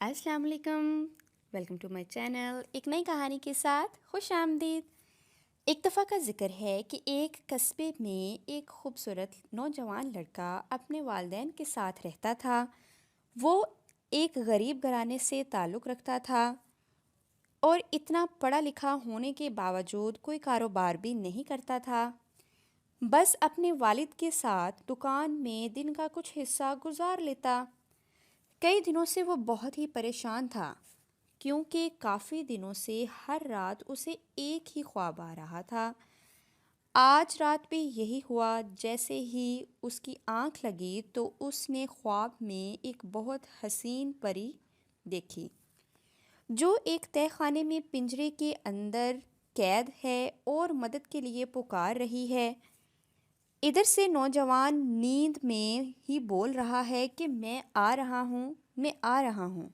السلام علیکم، welcome to my channel. ایک نئی کہانی کے ساتھ خوش آمدید۔ ایک دفعہ کا ذکر ہے کہ ایک قصبے میں ایک خوبصورت نوجوان لڑکا اپنے والدین کے ساتھ رہتا تھا۔ وہ ایک غریب گھرانے سے تعلق رکھتا تھا اور اتنا پڑھا لکھا ہونے کے باوجود کوئی کاروبار بھی نہیں کرتا تھا، بس اپنے والد کے ساتھ دکان میں دن کا کچھ حصہ گزار لیتا۔ کئی دنوں سے وہ بہت ہی پریشان تھا، کیونکہ کافی دنوں سے ہر رات اسے ایک ہی خواب آ رہا تھا۔ آج رات بھی یہی ہوا۔ جیسے ہی اس کی آنکھ لگی تو اس نے خواب میں ایک بہت حسین پری دیکھی، جو ایک تہہ خانے میں پنجرے کے اندر قید ہے اور مدد کے لیے پکار رہی ہے۔ ادھر سے نوجوان نیند میں ہی بول رہا ہے کہ میں آ رہا ہوں، میں آ رہا ہوں۔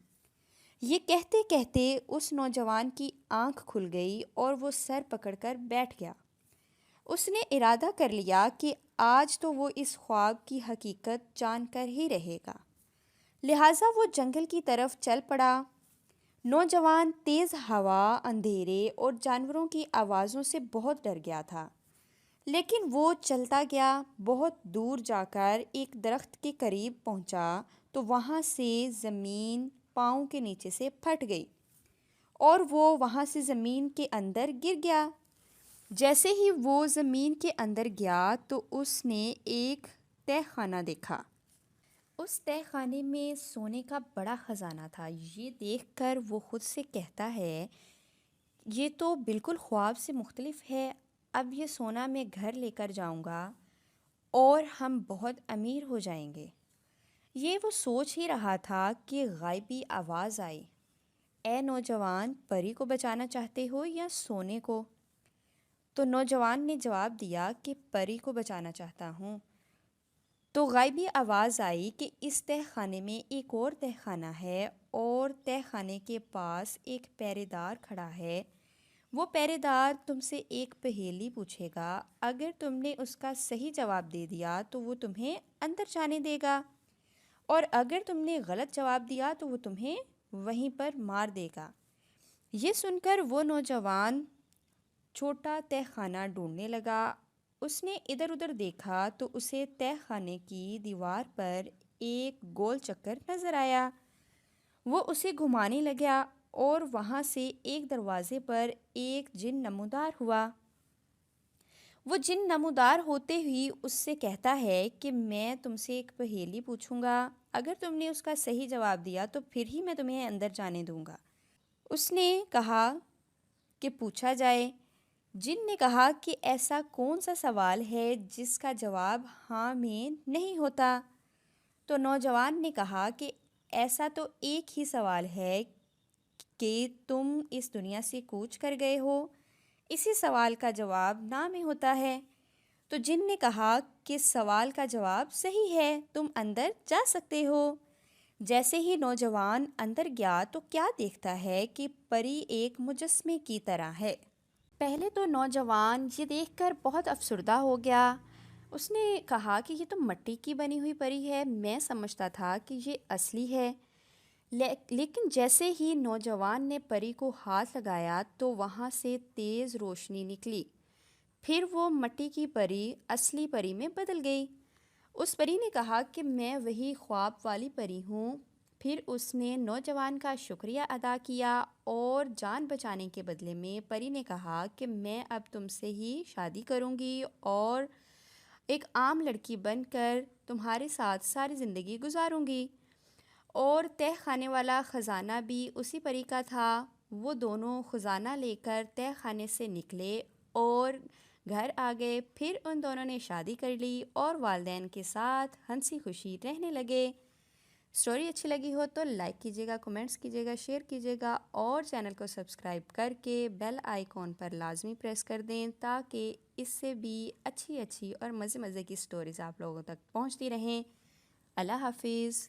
یہ کہتے کہتے اس نوجوان کی آنکھ کھل گئی اور وہ سر پکڑ کر بیٹھ گیا۔ اس نے ارادہ کر لیا کہ آج تو وہ اس خواب کی حقیقت جان کر ہی رہے گا، لہٰذا وہ جنگل کی طرف چل پڑا۔ نوجوان تیز ہوا، اندھیرے اور جانوروں کی آوازوں سے بہت ڈر گیا تھا، لیکن وہ چلتا گیا۔ بہت دور جا کر ایک درخت کے قریب پہنچا تو وہاں سے زمین پاؤں کے نیچے سے پھٹ گئی اور وہ وہاں سے زمین کے اندر گر گیا۔ جیسے ہی وہ زمین کے اندر گیا تو اس نے ایک تہہ خانہ دیکھا۔ اس تہہ خانے میں سونے کا بڑا خزانہ تھا۔ یہ دیکھ کر وہ خود سے کہتا ہے، یہ تو بالکل خواب سے مختلف ہے۔ اب یہ سونا میں گھر لے کر جاؤں گا اور ہم بہت امیر ہو جائیں گے۔ یہ وہ سوچ ہی رہا تھا کہ غائبی آواز آئی، اے نوجوان، پری کو بچانا چاہتے ہو یا سونے کو؟ تو نوجوان نے جواب دیا کہ پری کو بچانا چاہتا ہوں۔ تو غائبی آواز آئی کہ اس تہہ خانے میں ایک اور تہہ خانہ ہے اور تہہ خانے کے پاس ایک پہرے دار کھڑا ہے۔ وہ پہرے دار تم سے ایک پہیلی پوچھے گا، اگر تم نے اس کا صحیح جواب دے دیا تو وہ تمہیں اندر جانے دے گا، اور اگر تم نے غلط جواب دیا تو وہ تمہیں وہیں پر مار دے گا۔ یہ سن کر وہ نوجوان چھوٹا تہہ خانہ ڈھونڈنے لگا۔ اس نے ادھر ادھر دیکھا تو اسے تہہ خانے کی دیوار پر ایک گول چکر نظر آیا۔ وہ اسے گھمانے لگا اور وہاں سے ایک دروازے پر ایک جن نمودار ہوا۔ وہ جن نمودار ہوتے ہی اس سے کہتا ہے کہ میں تم سے ایک پہیلی پوچھوں گا، اگر تم نے اس کا صحیح جواب دیا تو پھر ہی میں تمہیں اندر جانے دوں گا۔ اس نے کہا کہ پوچھا جائے۔ جن نے کہا کہ ایسا کون سا سوال ہے جس کا جواب ہاں میں نہیں ہوتا؟ تو نوجوان نے کہا کہ ایسا تو ایک ہی سوال ہے کہ تم اس دنیا سے کوچ کر گئے ہو، اسی سوال کا جواب نہ میں ہوتا ہے۔ تو جن نے کہا کہ سوال کا جواب صحیح ہے، تم اندر جا سکتے ہو۔ جیسے ہی نوجوان اندر گیا تو کیا دیکھتا ہے کہ پری ایک مجسمے کی طرح ہے۔ پہلے تو نوجوان یہ دیکھ کر بہت افسردہ ہو گیا۔ اس نے کہا کہ یہ تو مٹی کی بنی ہوئی پری ہے، میں سمجھتا تھا کہ یہ اصلی ہے۔ لیکن جیسے ہی نوجوان نے پری کو ہاتھ لگایا تو وہاں سے تیز روشنی نکلی، پھر وہ مٹی کی پری اصلی پری میں بدل گئی۔ اس پری نے کہا کہ میں وہی خواب والی پری ہوں۔ پھر اس نے نوجوان کا شکریہ ادا کیا اور جان بچانے کے بدلے میں پری نے کہا کہ میں اب تم سے ہی شادی کروں گی اور ایک عام لڑکی بن کر تمہارے ساتھ ساری زندگی گزاروں گی۔ اور تہہ خانے والا خزانہ بھی اسی پری کا تھا۔ وہ دونوں خزانہ لے کر تہہ خانے سے نکلے اور گھر آ گئے۔ پھر ان دونوں نے شادی کر لی اور والدین کے ساتھ ہنسی خوشی رہنے لگے۔ سٹوری اچھی لگی ہو تو لائک کیجیے گا، کمنٹس کیجیے گا، شیئر کیجیے گا اور چینل کو سبسکرائب کر کے بیل آئیکن پر لازمی پریس کر دیں تاکہ اس سے بھی اچھی اور مزے کی سٹوریز آپ لوگوں تک پہنچتی رہیں۔ اللہ حافظ۔